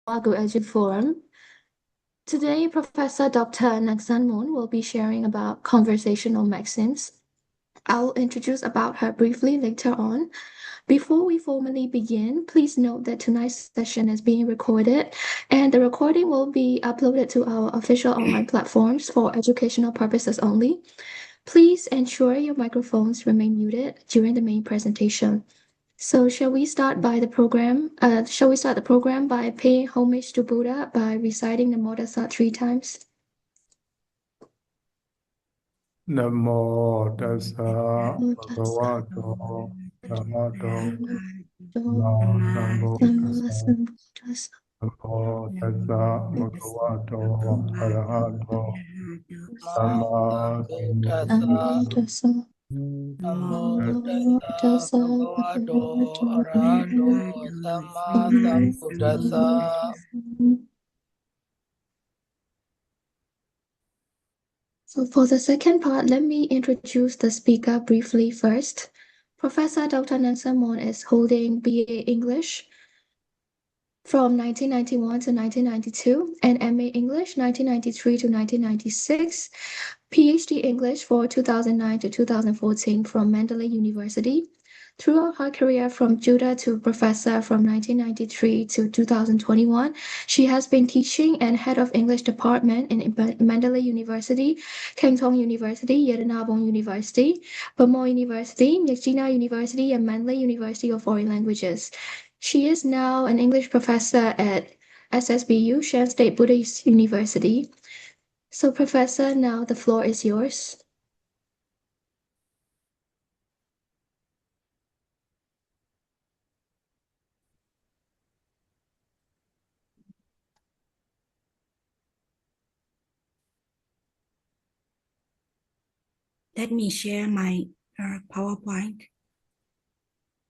Edu Forum. Today, Professor Dr. Naksan Moon will be sharing about conversational maxims. I'll introduce about her briefly later on. Before we formally begin, please note that tonight's session is being recorded, and the recording will be uploaded to our official online platforms for educational purposes only. Please ensure your microphones remain muted during the main presentation. So shall we start the program by paying homage to Buddha by reciting the Modasa 3 times? นะโมตัสสะภะคะวะโตอะระหะโตนะโมตัสสะนะโมตัสสะภะคะวะโตอะระหะโตสัมมาสัมพุทธัสสะ Namo tassa bhagavato arahato samma sambuddhassa. So for the second part, let me introduce the speaker briefly first. Professor Dr. Nansamon is holding BA English from 1991 to 1992 and MA English 1993 to 1996, PhD English for 2009 to 2014 from Mandalay University. Throughout her career from Judah to professor from 1993 to 2021, she has been teaching and head of English department in Mandalay University, Kangtong University, Yedanabong University, Bamor University, Nyingchina University, and Mandalay University of Foreign Languages. She is now an English professor at SSBU, Shan State Buddhist University. So, Professor, now the floor is yours. Let me share my PowerPoint.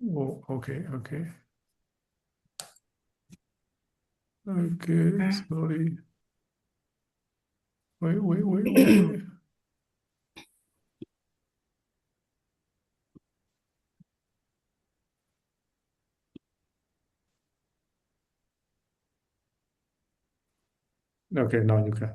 Oh, okay. Okay, sorry. Wait. Okay, now you can.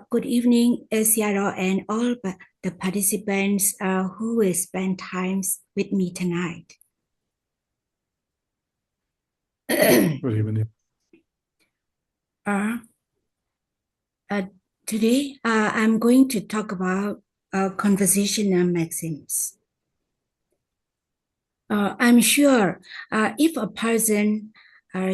Good evening, Seattle, and all the participants who will spend time with me tonight. Good evening. Today, I'm going to talk about conversational maxims. I'm sure if a person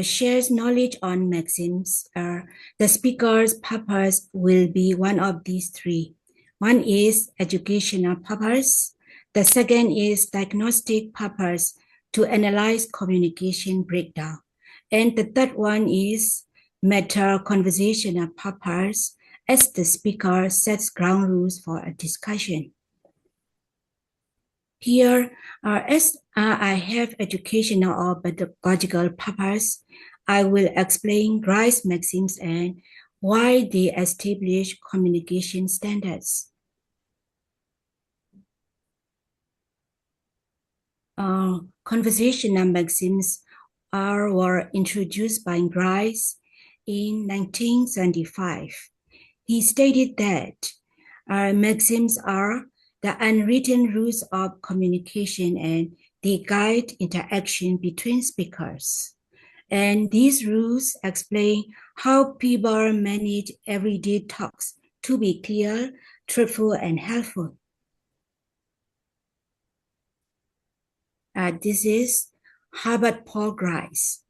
shares knowledge on maxims, the speaker's purpose will be one of these three. One is educational purpose. The second is diagnostic purpose to analyze communication breakdown. And the third one is meta-conversational purpose as the speaker sets ground rules for a discussion. Here, as I have educational or pedagogical purpose, I will explain Grice's maxims and why they establish communication standards. Conversational maxims were introduced by Grice in 1975. He stated that maxims are the unwritten rules of communication and they guide interaction between speakers. And these rules explain how people manage everyday talks to be clear, truthful, and helpful. This is Herbert Paul Grice.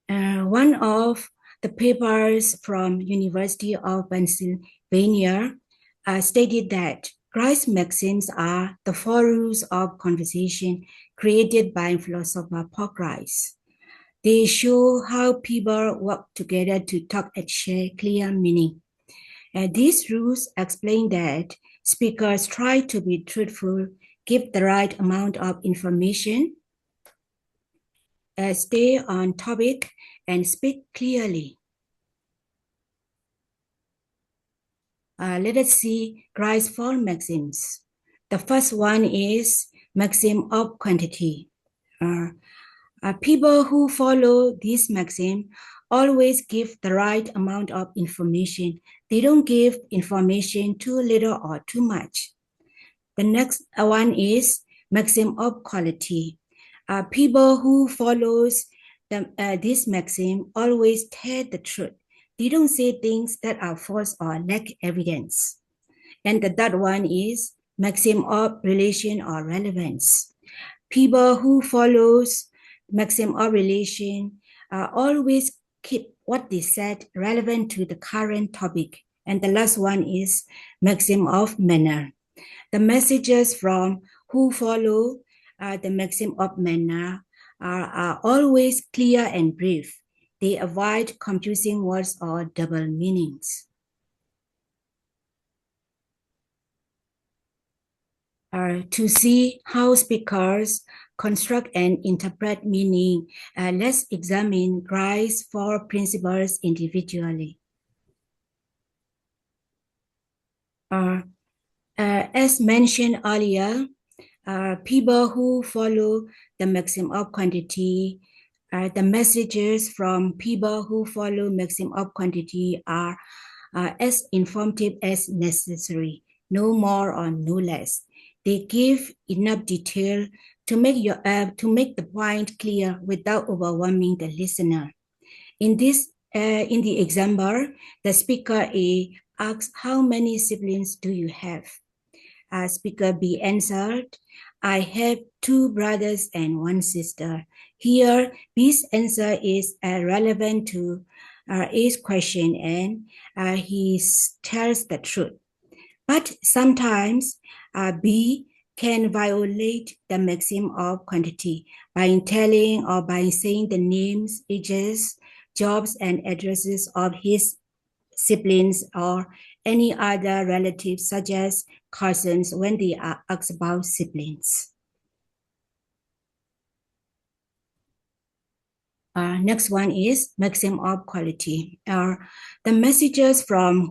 One of the papers from University of Pennsylvania stated that Grice's maxims are the 4 rules of conversation created by philosopher Paul Grice. They show how people work together to talk and share clear meaning. These rules explain that speakers try to be truthful, give the right amount of information, stay on topic, and speak clearly. Let us see Grice's 4 maxims. The first one is maxim of quantity. People who follow this maxim always give the right amount of information. They don't give information too little or too much. The next one is maxim of quality. People who follows this maxim always tell the truth. They don't say things that are false or lack evidence. And the third one is maxim of relation or relevance. People who follows maxim of relation always keep what they said relevant to the current topic. And the last one is maxim of manner. The messages from who follow the maxim of manner are always clear and brief. They avoid confusing words or double meanings. To see how speakers construct and interpret meaning, let's examine Grice's 4 principles individually. As mentioned earlier, people who follow the maxim of quantity, the messages from people who follow maxim of quantity are as informative as necessary, no more or no less. They give enough detail to make the point clear without overwhelming the listener. In the example, the speaker A asks, "How many siblings do you have?" Speaker B answered, "I have 2 brothers and 1 sister." Here, B's answer is relevant to A's question, and he tells the truth. But sometimes B can violate the maxim of quantity by telling or by saying the names, ages, jobs, and addresses of his siblings or any other relatives, such as cousins, when they are asked about siblings. Next one is maxim of quality. The messages from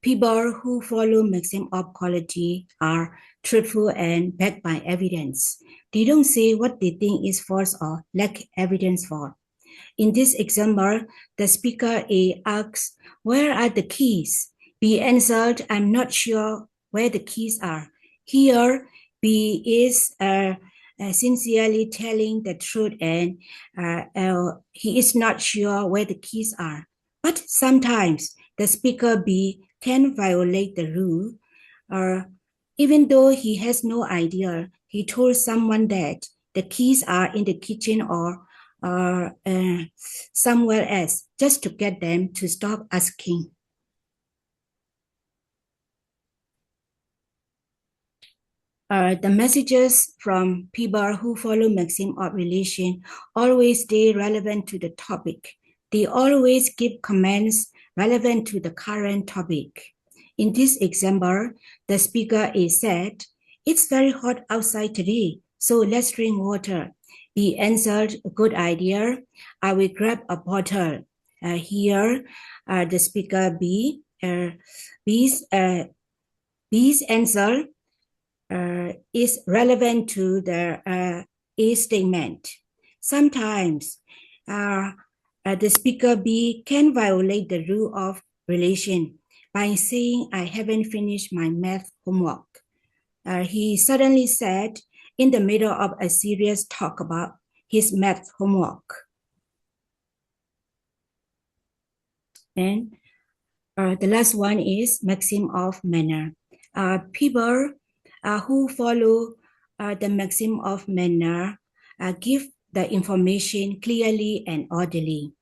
people who follow maxim of quality are truthful and backed by evidence. They don't say what they think is false or lack evidence for. In this example, the speaker A asks, "Where are the keys?" B answered, "I'm not sure where the keys are." Here, B is sincerely telling the truth, and he is not sure where the keys are. But sometimes the speaker B can violate the rule, even though he has no idea. He told someone that the keys are in the kitchen or somewhere else, just to get them to stop asking. The messages from people who follow maxim of relation always stay relevant to the topic. They always give comments relevant to the current topic. In this example, the speaker A said, "It's very hot outside today, so let's drink water." B answered, "A good idea. I will grab a bottle." Here, the speaker B's answer is relevant to the A statement. Sometimes the speaker B can violate the rule of relation by saying, "I haven't finished my math homework." He suddenly said in the middle of a serious talk about his math homework. And the last one is maxim of manner. People who follow the maxim of manner give the information clearly and orderly.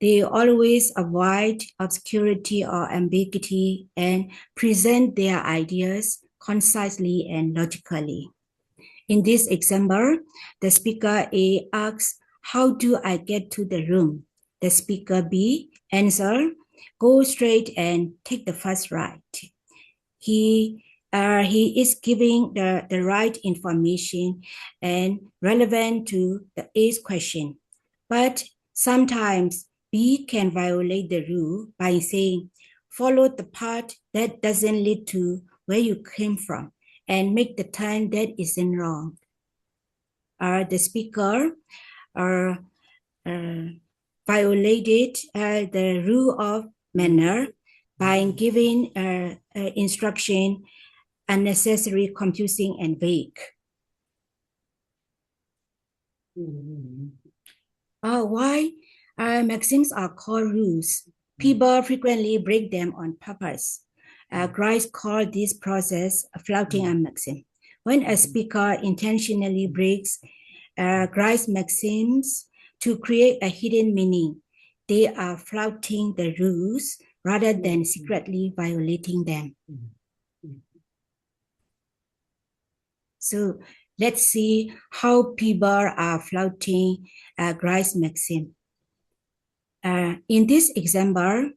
They always avoid obscurity or ambiguity and present their ideas concisely and logically. In this example, the speaker A asks, "How do I get to the room?" The speaker B answers, "Go straight and take the first right." He is giving the right information and relevant to the A's question. But sometimes B can violate the rule by saying, "Follow the path that doesn't lead to where you came from and make the turn that isn't wrong." The speaker violated the rule of manner by giving instruction unnecessary, confusing, and vague. Why maxims are called rules? People frequently break them on purpose. Grice called this process flouting a maxim. When a speaker intentionally breaks Grice maxims to create a hidden meaning, they are flouting the rules rather than secretly violating them. So let's see how people are flouting Grice maxim. In this example,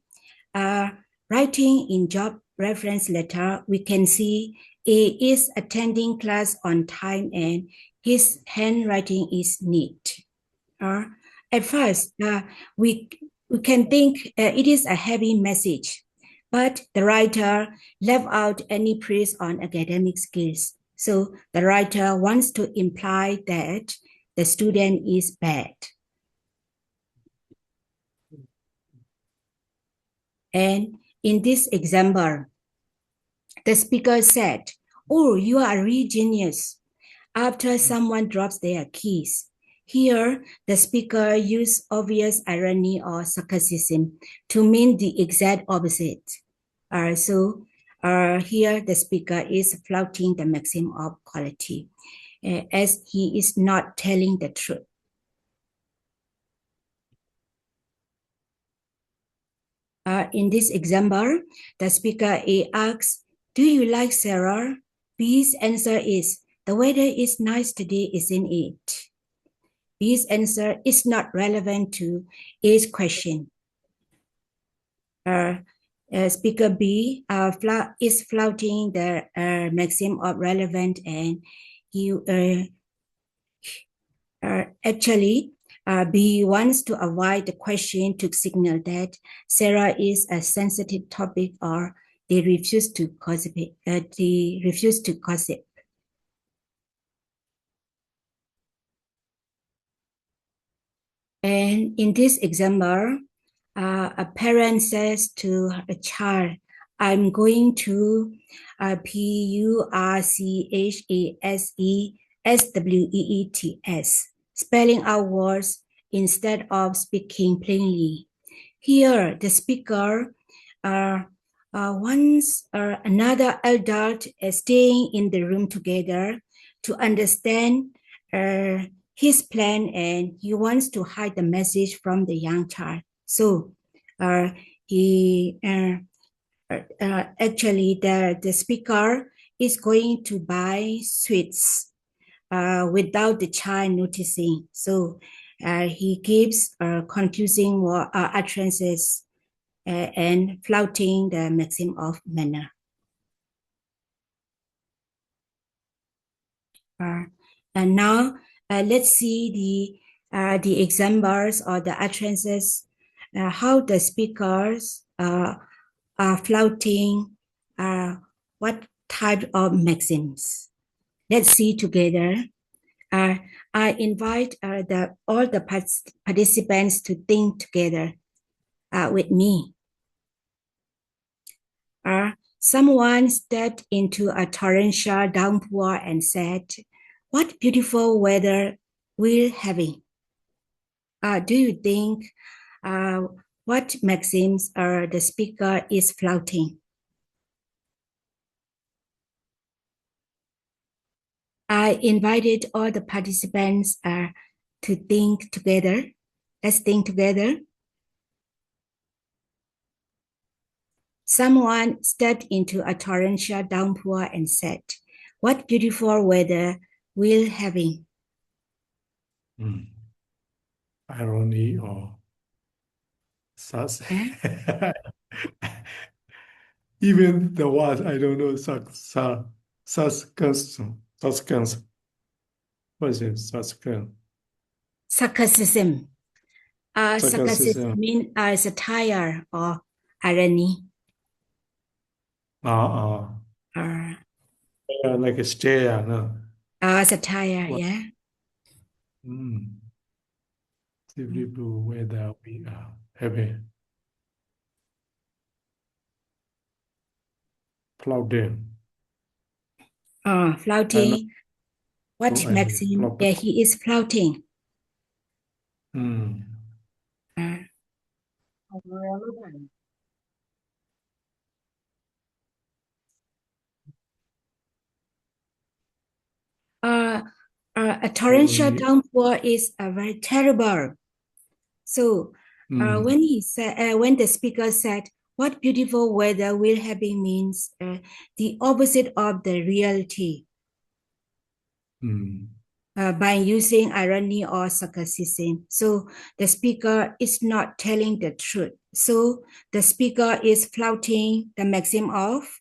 writing in job reference letter, we can see A is attending class on time and his handwriting is neat. At first, we can think it is a heavy message, but the writer left out any praise on academic skills. So the writer wants to imply that the student is bad. And in this example, the speaker said, "Oh, you are a real genius," after someone drops their keys. Here, the speaker used obvious irony or sarcasm to mean the exact opposite. Here, the speaker is flouting the maxim of quality, as he is not telling the truth. In this example, the speaker A asks, "Do you like Sarah?" B's answer is, "The weather is nice today, isn't it?" B's answer is not relevant to A's question. Speaker B is flouting the maxim of relevant, and he actually B wants to avoid the question to signal that Sarah is a sensitive topic, or they refuse to gossip. And in this example, a parent says to a child, "I'm going to Purchasesweets, spelling out words instead of speaking plainly." Here, the speaker wants another adult staying in the room together to understand his plan, and he wants to hide the message from the young child. So actually the speaker is going to buy sweets without the child noticing. So he gives confusing utterances and flouting the maxim of manner. And now let's see the examples or the utterances, how the speakers are flouting what type of maxims. Let's see together. I invite all the participants to think together with me. Someone stepped into a torrential downpour and said, "What beautiful weather we're having." Do you think what maxims the speaker is flouting? I invited all the participants to think together. Let's think together. Someone stepped into a torrential downpour and said, "What beautiful weather we're having." Irony or sus. Even the word I don't know. Suspense. What is it? Suspense. Sarcasm. Sarcasm means satire or irony. Like a stare, no? Satire, What? yeah. Simply blue weather we are having. Flouting. Flouting. What Maxim? Yeah, he is flouting. A torrential downpour is very terrible. So when he said, when the speaker said, "What beautiful weather we're having," means the opposite of the reality. By using irony or sarcasm. So the speaker is not telling the truth. So the speaker is flouting the maxim of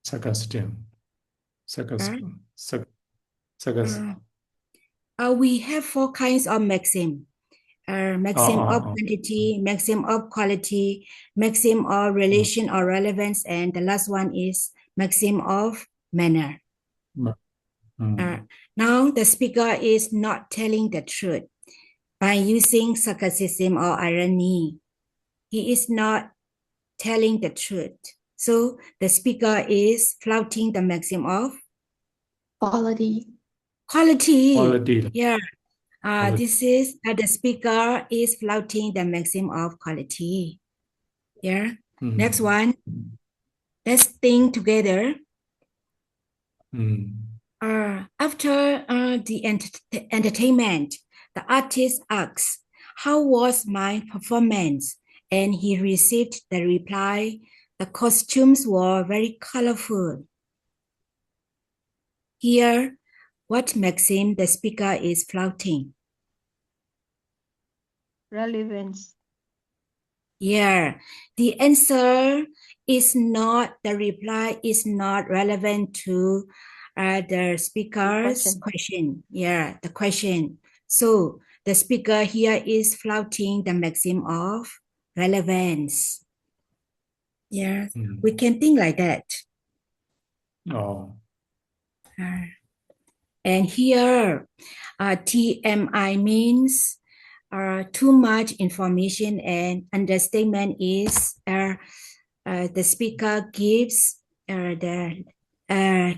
sarcasm. We have 4 kinds of maxim. Maxim of quantity, maxim of quality, maxim of relation or relevance, and the last one is maxim of manner. Now the speaker is not telling the truth by using sarcasm or irony. He is not telling the truth. So the speaker is flouting the maxim of Quality. Yeah. This is the speaker is flouting the maxim of quality. Yeah. Next one. Let's think together. After the entertainment, the artist asks, "How was my performance?" And he received the reply, "The costumes were very colorful." Here, what maxim the speaker is flouting? Relevance. Yeah, the answer is not, the reply is not relevant to the speaker's question. Yeah, the question. So the speaker here is flouting the maxim of relevance. Yeah, we can think like that. And here, TMI means too much information, and understatement is the speaker gives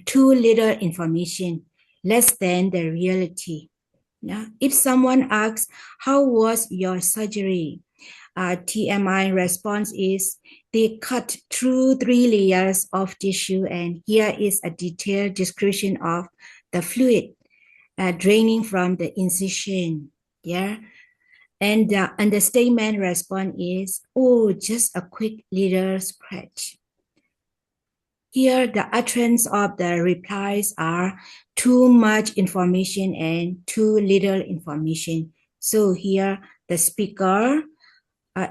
too little information, less than the reality. Yeah? If someone asks, "How was your surgery?" TMI response is, "They cut through 3 layers of tissue, and here is a detailed description of the fluid draining from the incision." Yeah. And the understatement response is, "Oh, just a quick little scratch." Here, the utterance of the replies are too much information and too little information. So here, the speaker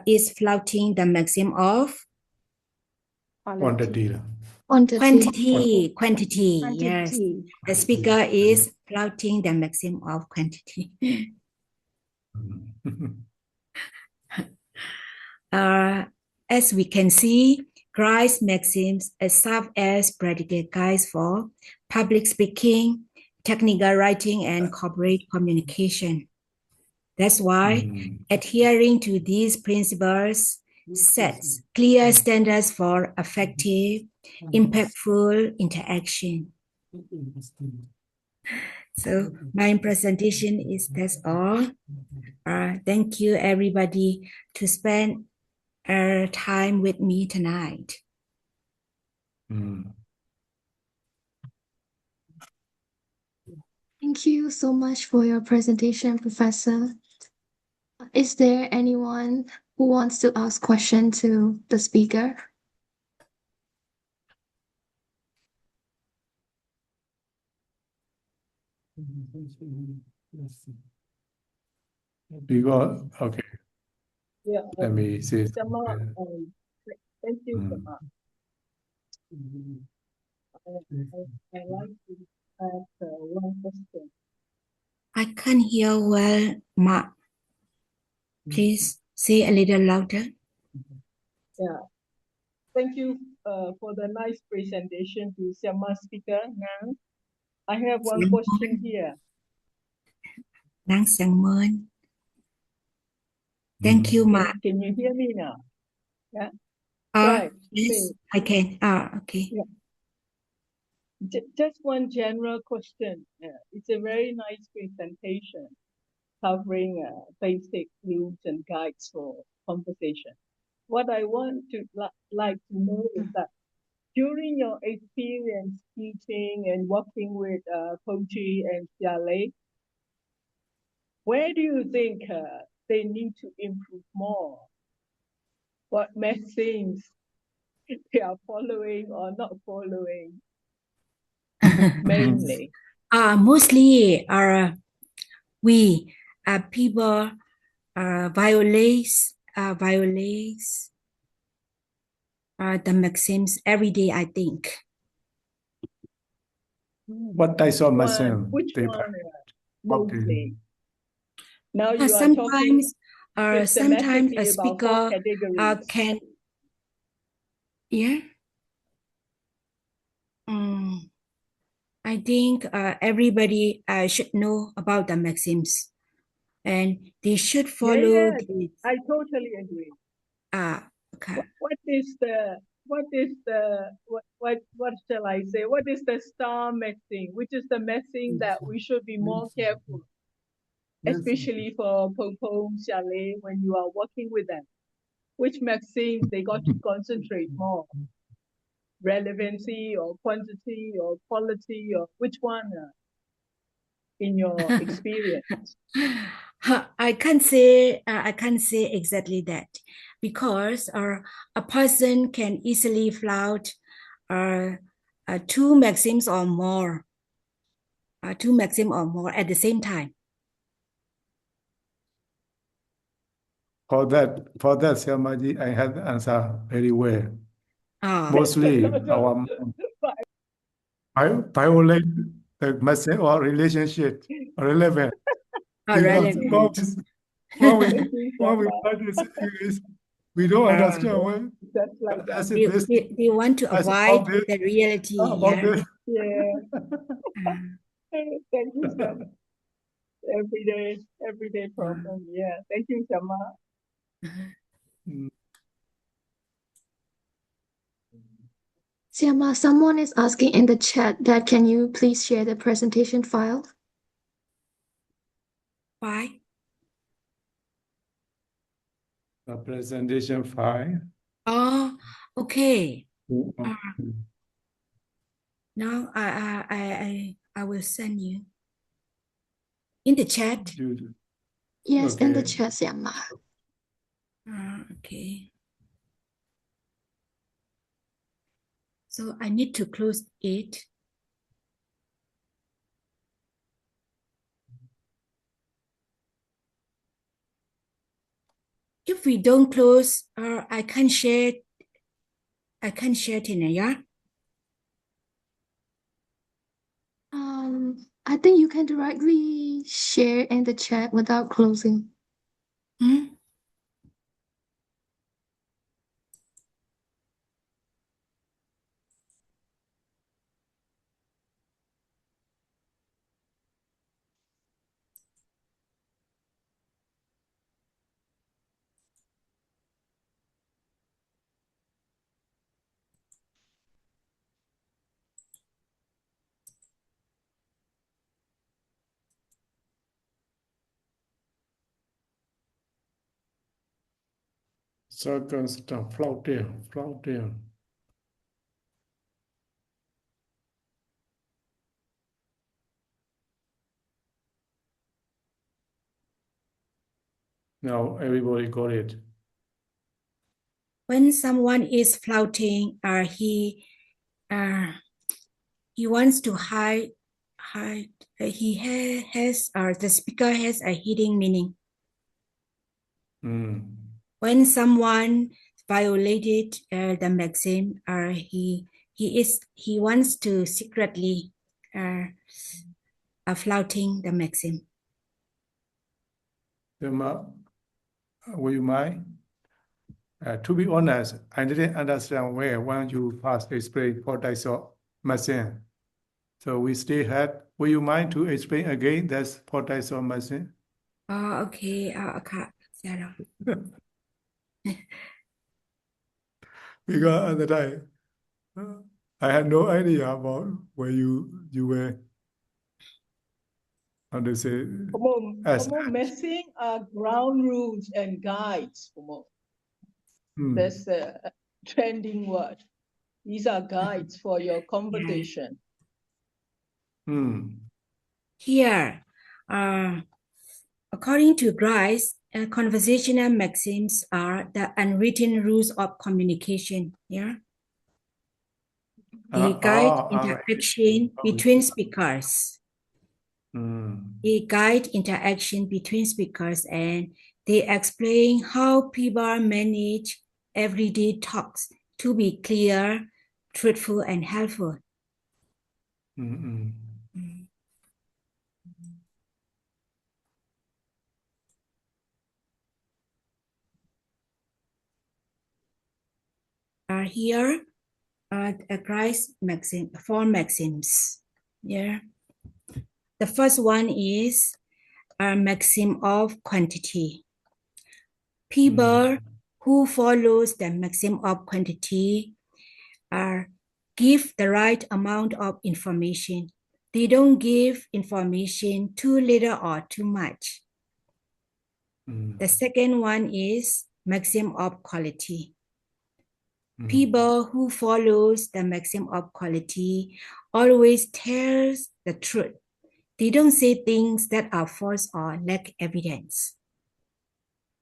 is flouting the maxim of Quantity. Yes. The speaker is flouting the maxim of quantity. As we can see, Gricean maxims serve as practical guides for public speaking, technical writing, and corporate communication. That's why adhering to these principles sets clear standards for effective, impactful interaction. So my presentation is that's all. Thank you everybody to spend time with me tonight. Thank you so much for your presentation, Professor. Is there anyone who wants to ask question to the speaker? Because, okay, Yeah, let me see. Sema, thank you, Mm. Sema. I like to ask one question. I can't hear well, Ma. Please say a little louder. Yeah, thank you for the nice presentation to Sema speaker. Now, I have one question here. Nang sang mơn. Thank you, Ma. Can you hear me now? Yeah. Ah, Right. yes, I can. Okay. Yeah. Just one general question. It's a very nice presentation covering basic rules and guides for conversation. What I want to like to know is that during your experience teaching and working with Pochi and Xiale, where do you think they need to improve more? What maxims they are following or not following mainly? Mostly we people violates the maxims every day, I think. What types of maxim? Which they one practice? mostly? Now you are talking Sometimes a systematically about 4 speaker categories. can, yeah. I think everybody should know about the maxims, and they should follow Yeah, I totally agree. okay. What shall I say? What is the star maxim? Which is the maxim that we should be more careful, especially for Popo, Chalet, when you are working with them? Which maxims they got to concentrate more? Relevancy or quantity or quality, or which one in your experience? I can't say exactly that, because a person can easily flout two maxims or more at the same time. For that, Shyamaji, I had the answer very well. Ah. Mostly our violate the message or relationship relevant. Relevant. What we practice is we don't understand what Just like that. They want to avoid the reality. Yeah. Thank you, Sam. Everyday problem. Yeah. Thank you, Shama. Siama, someone is asking in the chat that can you please share the presentation file? Why? The presentation file. Oh, okay. Mm. Now I will send you in the chat. Yes, in the Okay. chat, Siama. Okay. So I need to close it. If we don't close, I can share. I can share it in, yeah. I think you can directly share in the chat without closing. Circumstance, Flouting. Now everybody got it. When someone is flouting, he wants to hide the speaker has a hidden meaning. Mm. When someone violated the maxim, he wants to secretly flouting the maxim. Will you mind? To be honest, I didn't understand well when you first explained 4 types of machine. So we still had. Will you mind to explain again? That's 4 types of machine. Okay. Sarah. Because at the time, I had no idea about where you were. How to say? As missing ground rules and guides. That's a trending word. These are guides for your conversation. Here, according to Grice, conversational maxims are the unwritten rules of communication. Yeah, they guide interaction between speakers. They guide interaction between speakers, and they explain how people manage everyday talks to be clear, truthful, and helpful. Here are a Grice maxim, 4 maxims. Yeah. The first one is a maxim of quantity. People who follows the maxim of quantity give the right amount of information. They don't give information too little or too much. The second one is maxim of quality. People who follows the maxim of quality always tells the truth. They don't say things that are false or lack evidence.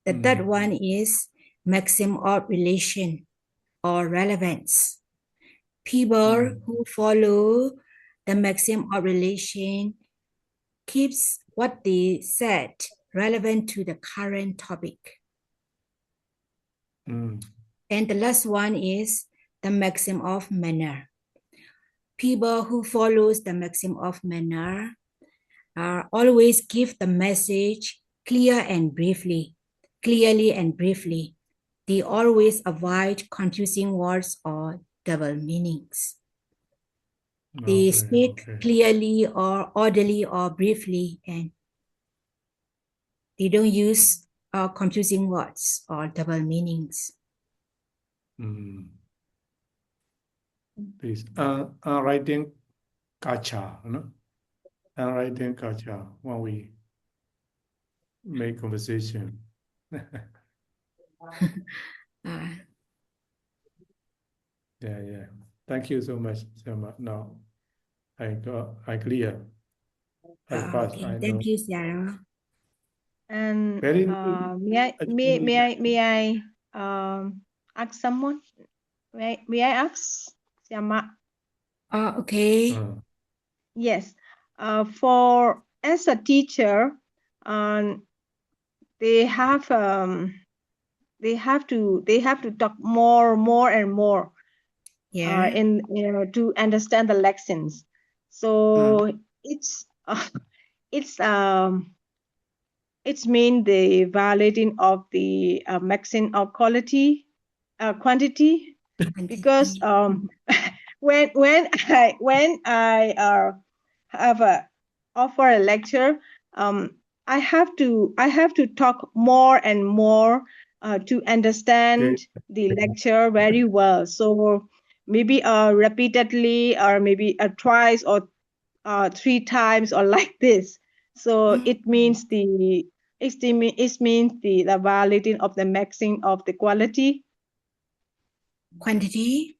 The third one is maxim of relation or relevance. People who follow the maxim of relation keeps what they said relevant to the current topic. And the last one is the maxim of manner. People who follows the maxim of manner always give the message clearly and briefly. They always avoid confusing words or double meanings. They speak clearly or orderly or briefly, and they don't use confusing words or double meanings. This writing culture, no? Writing culture when we make conversation. Yeah. Thank you so much, Selma. Now I clear. Thank you, Sarah. And Very may I ask someone? May I ask Siama? Okay. Yes. For as a teacher, they have to talk more and more. Yeah. To understand the lessons. So it's mean the violating of the maxim of quantity, because when I have offer a lecture, I have to talk more and more to understand the lecture very well. So maybe repeatedly, or maybe twice or 3 times, or like this. So it means the violating of the maxim of the quality. Quantity.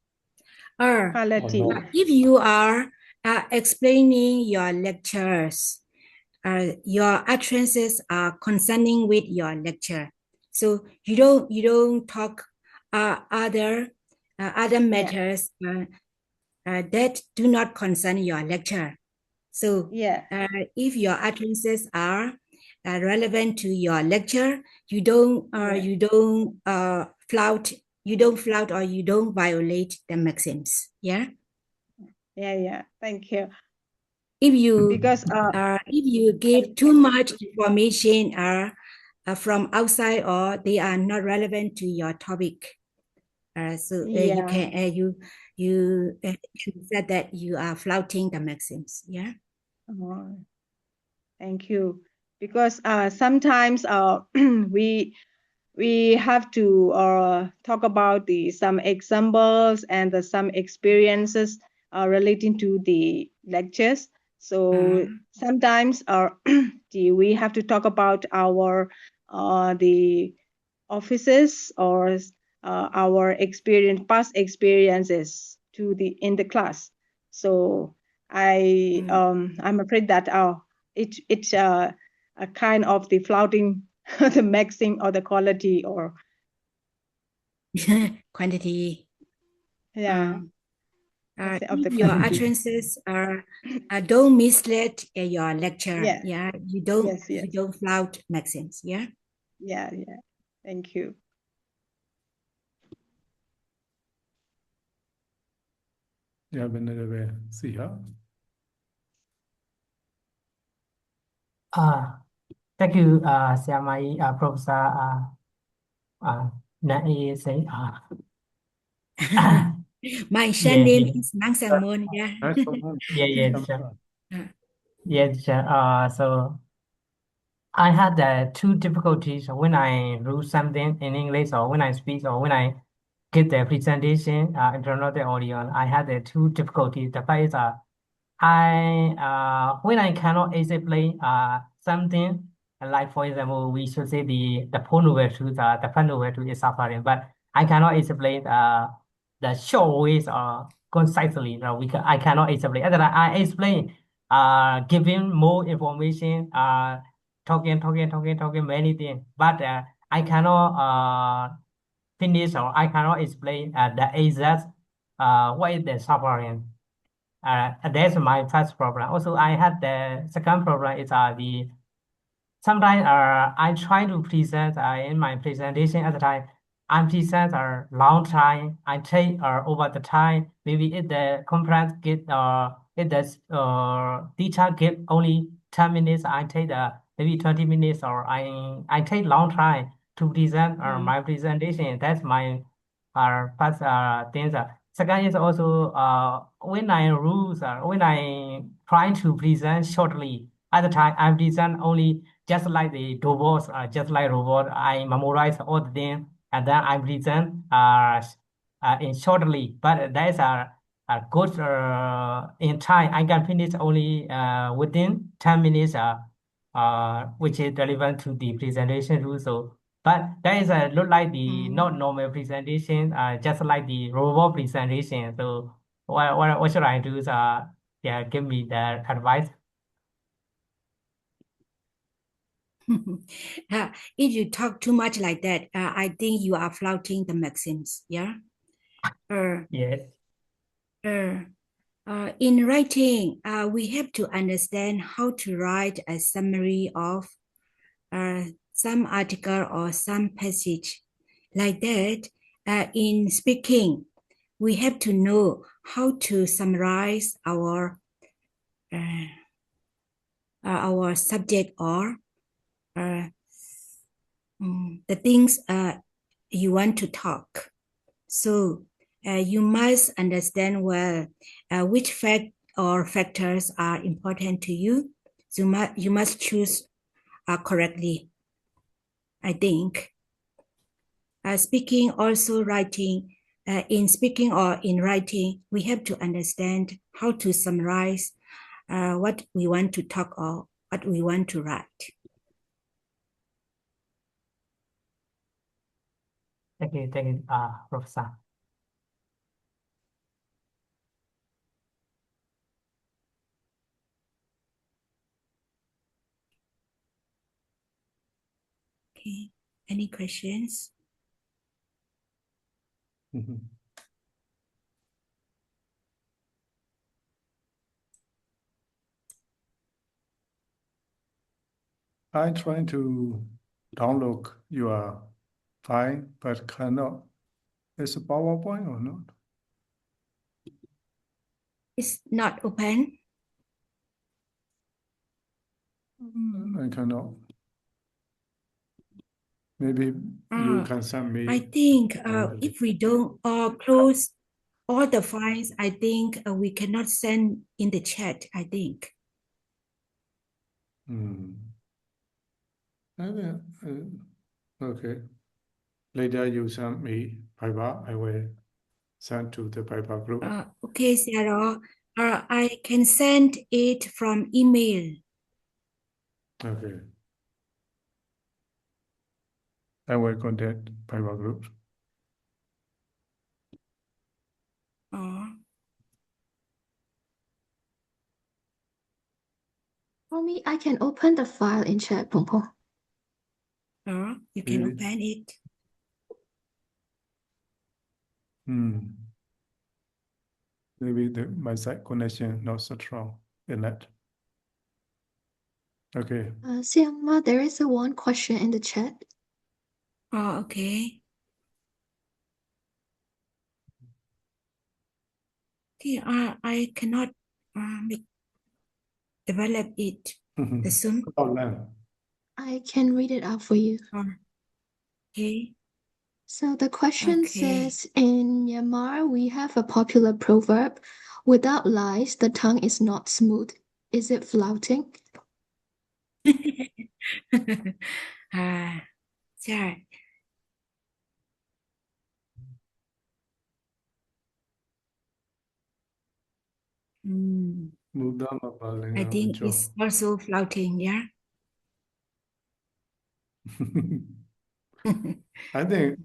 Quality. If you are explaining your lectures, your utterances are concerning with your lecture. So you don't talk other matters that do not concern your lecture. So Yeah. if your utterances are relevant to your lecture, you don't flout, or you don't violate the maxims. Yeah. Yeah. Thank you. If you Because give too much information from outside, or they are not relevant to your topic, you can said that you are flouting the maxims. Yeah. Thank you. Because sometimes we have to talk about some examples and some experiences relating to the lectures. So sometimes we have to talk about our the offices or our past experiences in the class. So I'm afraid that it's a kind of the flouting the maxim or the quality or quantity. yeah of the If your quantity. utterances don't mislead your lecture. Yeah. Yeah, you don't Yes. you don't flout maxims. Yeah. Yeah. Thank you. Yeah, Venerable Siha. Thank you, Siamai, Professor Nai say. My name Yeah. is Mang Sang Mon. Yeah. Yeah, sure. Yeah, sure. So I had two difficulties when I wrote something in English, or when I speak, or when I give the presentation in front of the audience. I had two difficulties. The first is when I cannot explain something, like for example, we should say the pronoun to the pronoun to is suffering, but I cannot explain the short ways concisely. I cannot explain. Other than I explain giving more information, talking many things, but I cannot finish, or I cannot explain the exact what is the suffering. That's my first problem. Also, I had the second problem is sometimes I try to present in my presentation at the time. I present a long time. I take over the time. Maybe if the conference if the teacher give only 10 minutes, I take maybe 20 minutes, or I take long time to present my presentation. That's my first things. Second is also when I try to present shortly. At the time, I present only just like the robots, just like robot. I memorize all the things, and then I present in shortly. But that is a good in time. I can finish only within 10 minutes, which is relevant to the presentation rule. So, but that is look like the not normal presentation, just like the robot presentation. So, what should I do? Yeah, give me the advice. If you talk too much like that, I think you are flouting the maxims. Yeah. Yes. In writing, we have to understand how to write a summary of some article or some passage. Like that, in speaking, we have to know how to summarize our subject, or the things you want to talk. So you must understand well which fact or factors are important to you. So you must choose correctly, I think. Speaking, also writing. In speaking or in writing, we have to understand how to summarize what we want to talk or what we want to write. Thank you, Professor. Okay, any questions? I'm trying to download your file, but cannot. Is it PowerPoint or not? It's not open. I cannot. Maybe you can send me. I think if we don't close all the files, I think we cannot send in the chat, I think. Okay. Later you send me Viber. I will send to the Viber group. Okay, Sarah. I can send it from email. Okay. I will contact Viber group. For me, I can open the file in chat, Pong Pong. You can open it. Maybe my site connection not so strong in that. Okay. Siama, there is one question in the chat. Okay. Okay, I cannot develop it. The Zoom. I can read it out for you. Okay. So the question says, in Myanmar, we have a popular proverb, without lies, the tongue is not smooth. Is it flouting? ใช่ I think it's also flouting, yeah. I think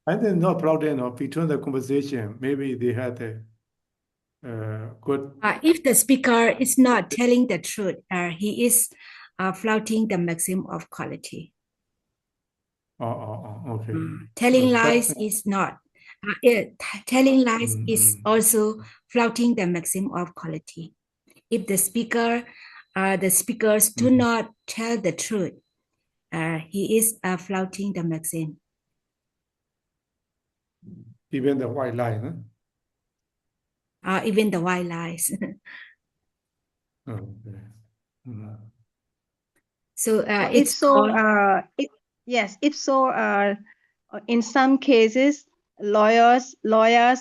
not flouting or between the conversation. Maybe they had a good. If the speaker is not telling the truth, he is flouting the maxim of quality. Okay. Telling lies is not. Telling lies is also flouting the maxim of quality. If the speakers do not tell the truth, he is flouting the maxim. Even the white lie, huh? Even the white lies. Okay. So, if so, in some cases, lawyers lie,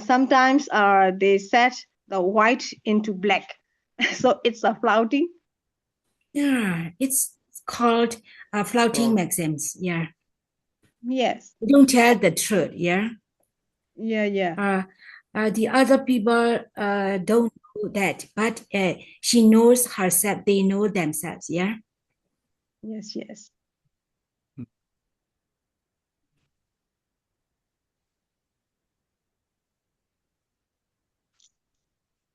sometimes they set the white into black. So it's a flouting. Yeah, it's called flouting maxims. Yeah. Yes. You don't tell the truth. Yeah. Yeah. The other people don't know that, but she knows herself. They know themselves. Yeah. Yes.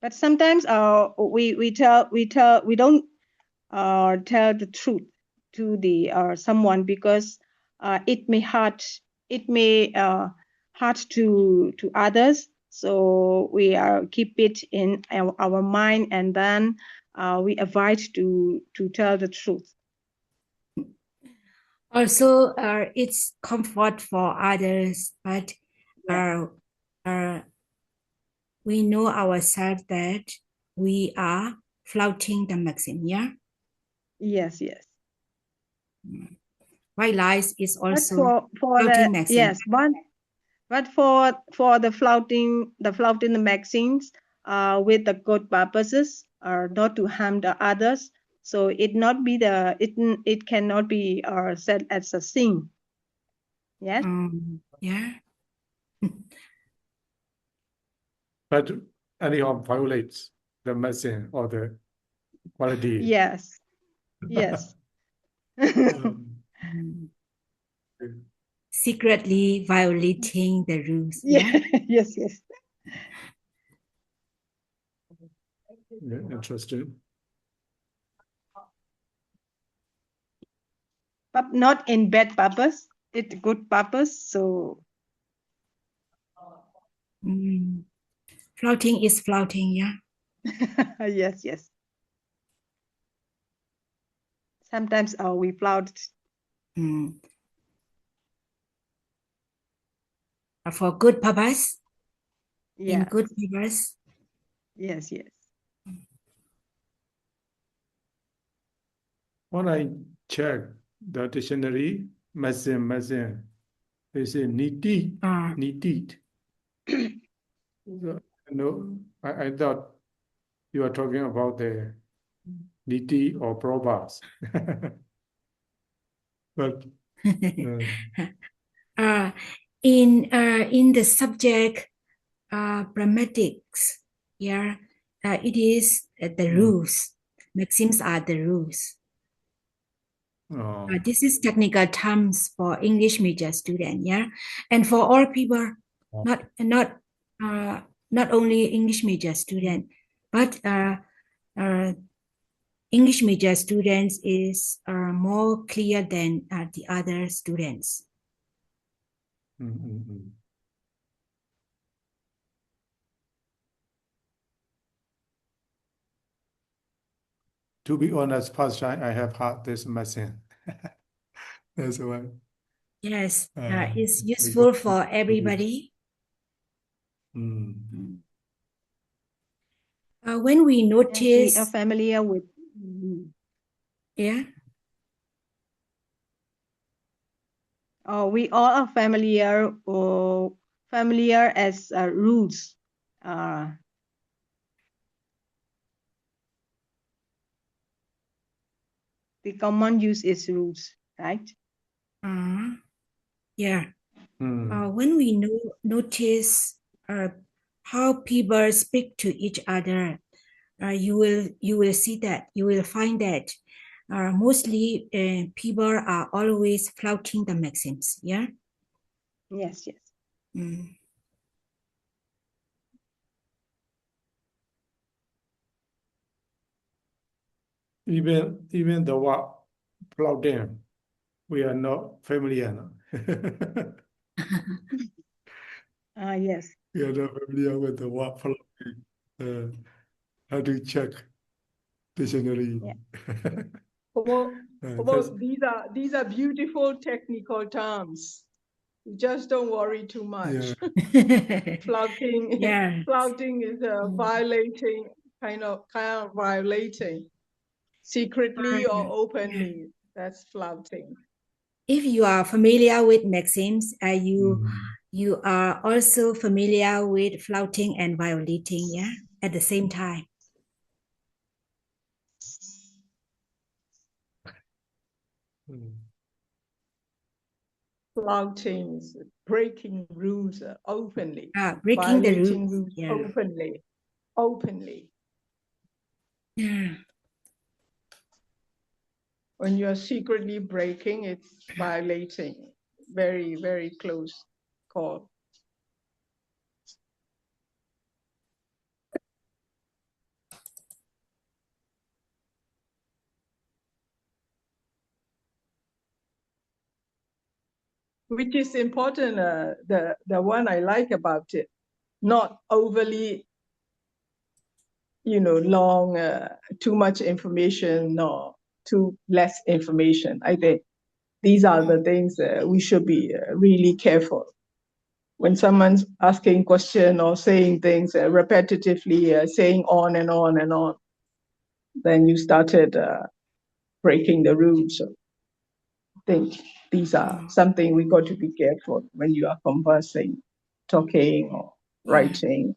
But sometimes we don't tell the truth to the someone because it may hurt to others. So we keep it in our mind, and then we avoid to tell the truth. Also, it's comfort for others, but we know ourselves that we are flouting the maxim. Yeah. Yes. White lies is also for flouting the maxim. yes, but for the flouting the maxims with the good purposes or not to harm the others, so it cannot be said as a sin. Yes. Yeah. But anyhow violates the maxim or the quality. Yes. Secretly violating the rules. Yeah. Yes. Yeah, interesting. But not in bad purpose. It's good purpose. So Flouting is flouting, yeah. yes. Sometimes we flout. For good purpose. In Yes. good purpose. Yes, yes. When I check the dictionary, maxim, they say needed. No, I thought you were talking about the niti or proverbs. But in the subject grammatics, yeah, it is the rules. Maxims are the rules. This is technical terms for English major student, yeah, and for all people, not only English major student, but English major students is more clear than the other students. To be honest, first time I have had this machine. That's why. Yes, it's useful for everybody. When we notice, yes, we are familiar with. Yeah. We all are familiar as rules. The common use is rules, right? Yeah. When we notice how people speak to each other, you will see that, you will find that mostly people are always flouting the maxims. Yeah. Yes. Yes. Even the word Flouting, we are not familiar. Yes. We are not familiar with the word Flouting. How to check dictionary. Yeah. These are beautiful technical terms. You just don't worry too much. Yeah. Flouting, Yeah. flouting is violating, kind of violating, secretly or openly. Yeah. That's flouting. If you are familiar with maxims, you are also familiar with flouting and violating, yeah, at the same time. Flouting is breaking rules openly. Breaking the violating rules, yeah. Openly. Yeah. When you're secretly breaking, it's violating. Very, very close call. Which is important, the one I like about it, not overly, long, too much information, or too less information. I think these are the things we should be really careful. When someone's asking question or saying things repetitively, saying on and on and on, then you started breaking the rules. So I think these are something we got to be careful when you are conversing, talking or writing.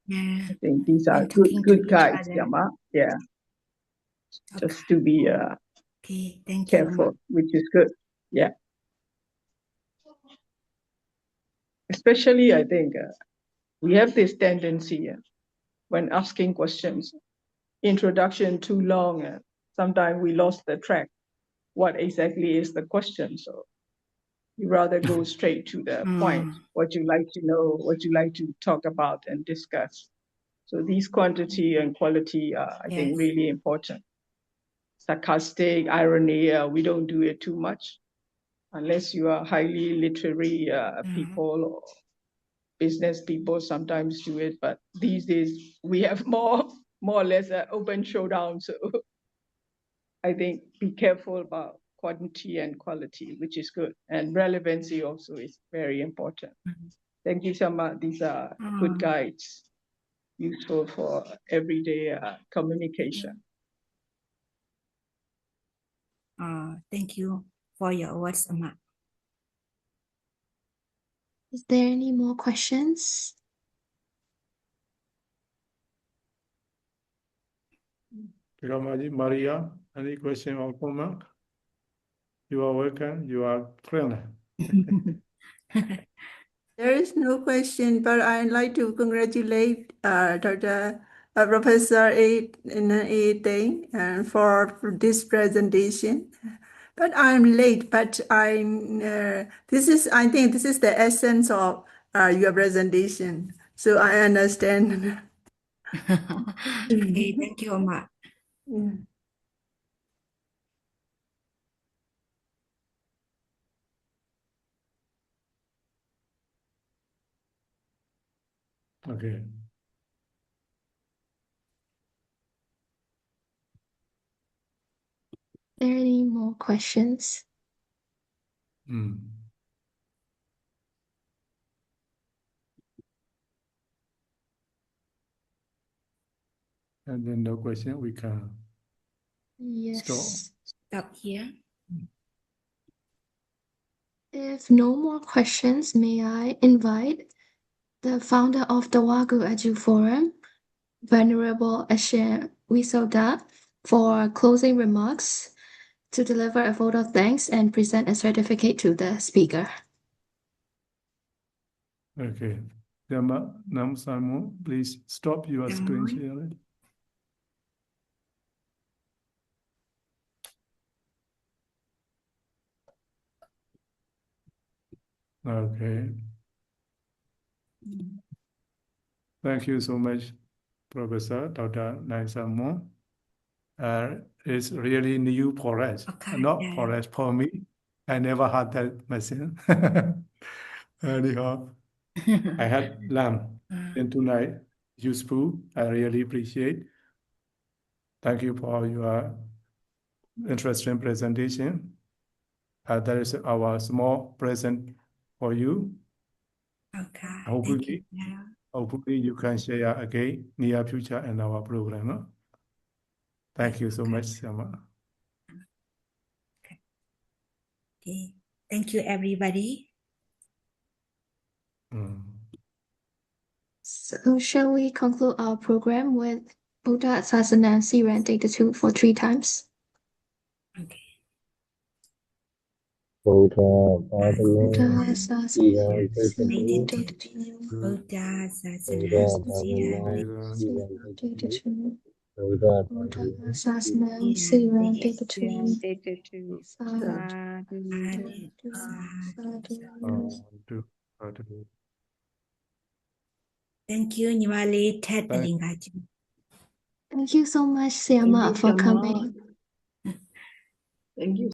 Yeah. I think these are talking good to guides, each other. Yama. Yeah. Okay. Just to be okay, thank careful, you, which is good. Yeah. Especially, I think we have this tendency when asking questions, introduction too long, sometimes we lost the track. What exactly is the question? So you rather go straight to the point, what you like to know, what you like to talk about and discuss. So these quantity and quality are, I think, really important. Sarcastic, irony, we don't do it too much unless you are highly literary people or business people sometimes do it. But these days we have more or less an open showdown. So I think, be careful about quantity and quality, which is good. And relevancy also is very important. Thank you so much. These are good guides, useful for everyday communication. Thank you for your words, Amma. Is there any more questions? Maria, any question or comment? You are welcome. You are friendly. There is no question, but I'd like to congratulate Dr. Professor Teng for this presentation. But I'm late, but I think this is the essence of your presentation. So I understand. Okay, thank you, Amma. Yeah. Okay. Are there any more questions? Mm. And then no question, we can Yes. Stop here. If no more questions, may I invite the founder of the Wagyu Edu Forum, Venerable Hseng for closing remarks, to deliver a vote of thanks and present a certificate to the speaker. Okay. Nam Simon, please stop your screen sharing. Okay. Thank you so much, Professor Dr. Nai Samo. It's really new for us, not for us, for me. I never had that machine. Anyhow, I had lamb and tonight useful. I really appreciate. Thank you for your interesting presentation. That is our small present for you. Okay, Hopefully you can share again near future in our program. No? Thank you so much, Sama. Okay, thank you, everybody. So shall we conclude our program with Buddha Sasana Siran Take the Two for 3 times? Okay. Buddha Sasana Siran Take the Two. Buddha Sasana Siran Take the Two. Buddha Sasana Siran Take the Two. Sadhu. Thank you, Niwale Ted Alingaju. Thank you so much, Siama, for coming. Thank you